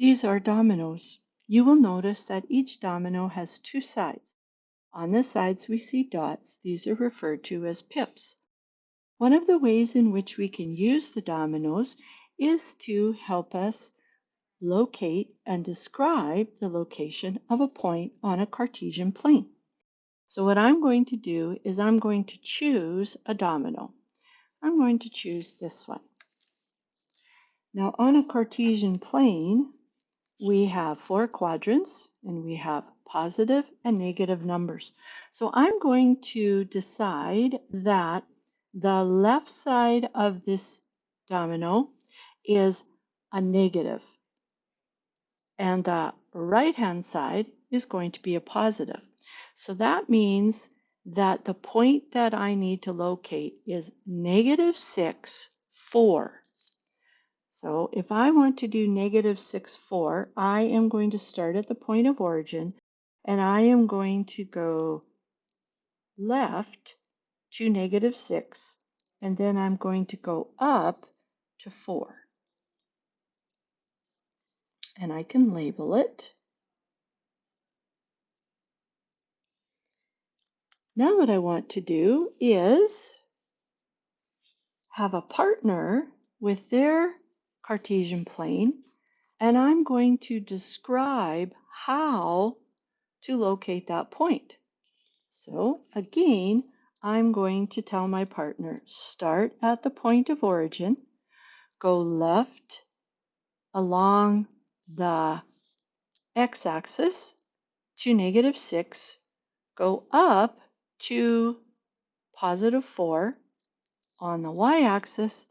These are dominoes. You will notice that each domino has two sides. On the sides we see dots. These are referred to as pips. One of the ways in which we can use the dominoes is to help us locate and describe the location of a point on a Cartesian plane. So what I'm going to do is I'm going to choose a domino. I'm going to choose this one. Now on a Cartesian plane, we have four quadrants and we have positive and negative numbers. So I'm going to decide that the left side of this domino is a negative and the right hand side is going to be a positive. So that means that the point that I need to locate is -6, 4. So if I want to do -6, 4, I am going to start at the point of origin and I am going to go left to -6 and then I'm going to go up to 4. And I can label it. Now what I want to do is have a partner with their Cartesian plane, and I'm going to describe how to locate that point. So again, I'm going to tell my partner, start at the point of origin, go left along the x-axis to -6, go up to +4 on the y-axis,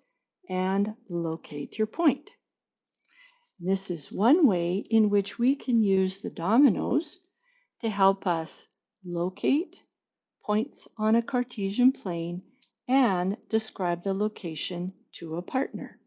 and locate your point. This is one way in which we can use the dominoes to help us locate points on a Cartesian plane and describe the location to a partner.